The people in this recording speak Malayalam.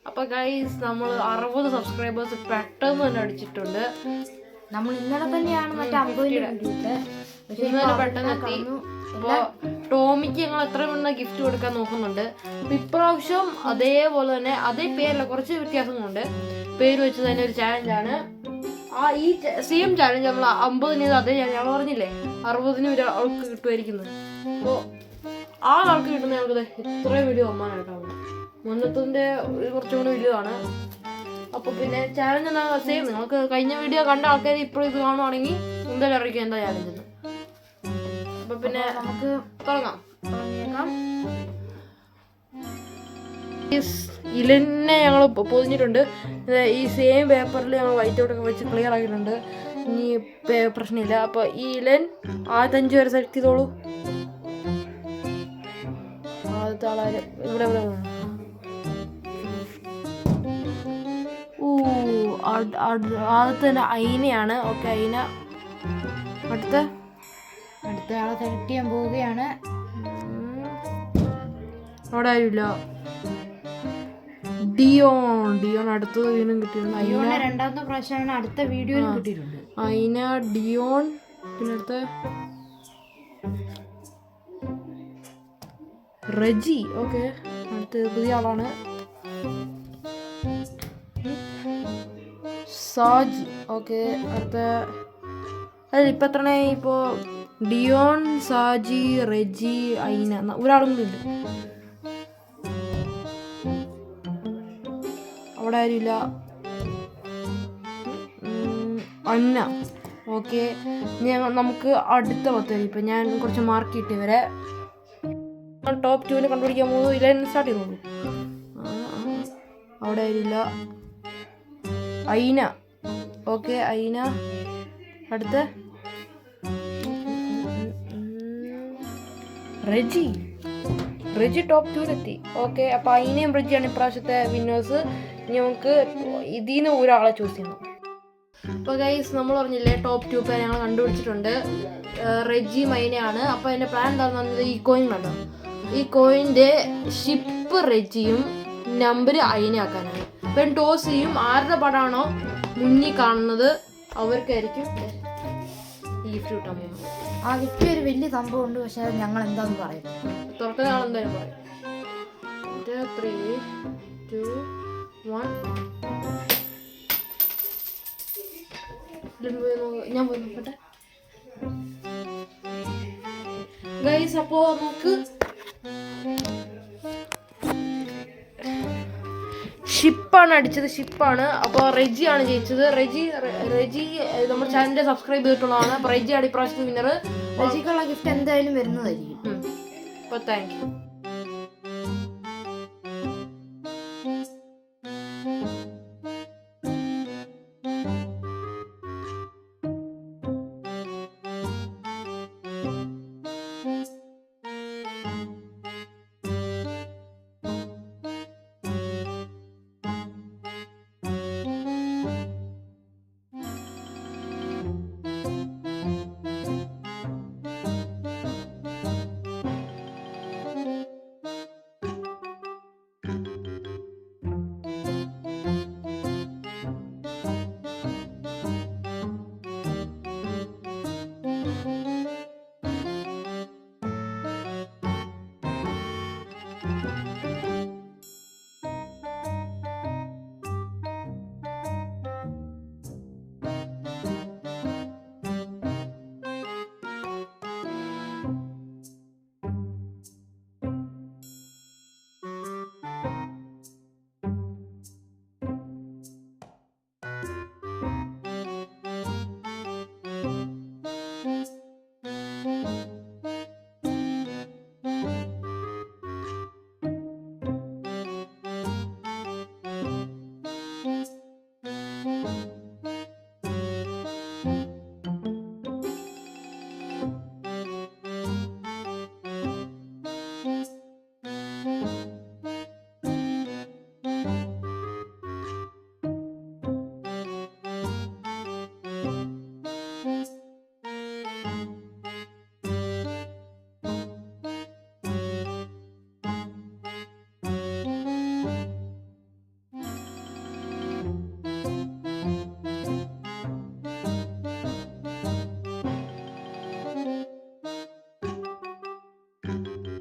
അപ്പോൾ ഗൈസ് നമ്മൾ 60 സബ്സ്ക്രൈബേഴ്സ് പെട്ടെന്ന് തന്നെ അടിച്ചിട്ടുണ്ട്. നമ്മൾ ഇന്നലെ തന്നെയാണ് മറ്റേ 50 ഇന്നലെ പെട്ടെന്ന് എത്തി. അപ്പോൾ ടോമിക്ക് ഞങ്ങൾ എത്ര മുന്നേ ഗിഫ്റ്റ് കൊടുക്കാൻ നോക്കുന്നുണ്ട്. അപ്പോൾ ഇപ്രാവശ്യം അതേപോലെ തന്നെ അതേ പേരല്ല, കുറച്ച് വ്യത്യാസങ്ങളുണ്ട്. പേര് വെച്ച് തന്നെ ഒരു ചാലഞ്ചാണ്. ഈ സെയിം ചാലഞ്ച് നമ്മൾ 50 അതേ ഞങ്ങൾ പറഞ്ഞില്ലേ 60 ഒരാൾക്ക് കിട്ടുമായിരിക്കുന്നത്. അപ്പോൾ ആൾക്ക് കിട്ടുന്ന ഞങ്ങൾക്ക് ഇത്രയും വീഡിയോ ഒമ്മാനായിട്ടാണ്. മുന്നത്തിൻ്റെ കുറച്ചും കൂടി വലുതാണ്. അപ്പോൾ പിന്നെ ചാലഞ്ച് എന്താ സെയിം. നിങ്ങൾക്ക് കഴിഞ്ഞ വീഡിയോ കണ്ട ആൾക്കാർ ഇപ്പോഴും ഇത് കാണുവാണെങ്കിൽ എന്തായാലും അറിയിക്കുക എന്താ ചാലഞ്ച് എന്ന്. അപ്പോൾ പിന്നെ നമുക്ക് തുടങ്ങാം. ഇലന്നെ ഞങ്ങൾ പൊതിഞ്ഞിട്ടുണ്ട്. ഈ സെയിം പേപ്പറിൽ ഞങ്ങൾ വൈറ്റ് ഔട്ടൊക്കെ വെച്ച് ക്ലിയർ ആക്കിയിട്ടുണ്ട്. ഇനി പ്രശ്നമില്ല. അപ്പോൾ ഈ ഇലൻ 5 വരെ സെലക്ട് ചെയ്തോളൂ. ആദ്യത്തെ ആളാര് ഇവിടെ ആദ്യത്തെ തന്നെ അയിനയാണ്. ഓക്കെ, അയിന. അടുത്ത ആളെ സെലക്ട് ചെയ്യാൻ പോവുകയാണ്. അവിടെ ആരുമില്ല. ഡിയോൺ അടുത്തത് വീണ്ടും കിട്ടിയിട്ടുണ്ട്. രണ്ടാമത്തെ പ്രാവശ്യമാണ് അടുത്ത വീഡിയോയിൽ കിട്ടിയിട്ടുണ്ട്. അയിന, ഡിയോൺ, പിന്നെ അടുത്ത റെജി. ഓക്കെ, അടുത്ത പുതിയ ആളാണ് സാജി. ഓക്കെ, അടുത്ത ഇപ്പം എത്ര ഇപ്പോൾ ഡിയോൺ, സാജി, റെജി, ഐന, ഒരാളും കൂടി ഉണ്ട്. അവിടെ ആരുമില്ല. അന്ന. ഓക്കെ, നമുക്ക് അടുത്ത 10 ഇപ്പം ഞാൻ കുറച്ച് മാർക്ക് കിട്ടിയവരെ ടോപ്പ് 2 കണ്ടുപിടിക്കാൻ പോകുന്നു. ഇല്ല, സ്റ്റാർട്ട് ചെയ്തോളൂ. അവിടെ ആരുമില്ല. ഐന. ഓക്കെ, ഐന. അടുത്ത റെജി ടോപ്പ് 2 ഓക്കെ, അപ്പോൾ ഐനയും റെജിയാണ് ഇപ്രാവശ്യത്തെ വിന്നേഴ്സ്. ഇനി നമുക്ക് ഇതിൽ നിന്ന് ഒരാളെ ചൂസ് ചെയ്യണം. അപ്പോൾ ഗൈസ് നമ്മൾ പറഞ്ഞില്ലേ ടോപ്പ് 2 പേരെ ഞങ്ങൾ കണ്ടുപിടിച്ചിട്ടുണ്ട്. റെജി മൈനയാണ്. അപ്പോൾ അതിൻ്റെ പ്ലാൻ എന്താണെന്ന് പറഞ്ഞത് ഈ കോയിൻ കണ്ടോ. ഈ കോയിൻ്റെ ഷിപ്പ് റെജിയും നമ്പർ ഐനയാക്കാനാണ്. ഇപ്പം ടോസ് ചെയ്യും. ആരുടെ പടമാണോ മുന്നിൽ കാണുന്നത് അവർക്കായിരിക്കും ഈ ഗിഫ്റ്റ് കിട്ടാൻ പോകുന്നത്. ആ ഗിഫ്റ്റ് ഒരു വലിയ സംഭവം ഉണ്ട്. പക്ഷെ അത് ഞങ്ങൾ എന്താന്ന് പറയും. തുറക്കുന്ന ആളെന്തായാലും പറയും. 3, 2, 1. ഞാൻ പോയി നോക്കട്ടെ ഗൈസ്. അപ്പോൾ നമുക്ക് ഷിപ്പാണ് അടിച്ചത്. ഷിപ്പാണ്. അപ്പോൾ റെജിയാണ് ജയിച്ചത്. റെജി നമ്മുടെ ചാനലിൽ സബ്സ്ക്രൈബ് ചെയ്തിട്ടുള്ളതാണ്. അപ്പോൾ റെജിയാണ് ഇപ്രാവശ്യത്തെ വിന്നർ. റെജിക്കുള്ള ഗിഫ്റ്റ് എന്തായാലും വരുന്നതായിരിക്കും. അപ്പോൾ താങ്ക് യു. ബൈ.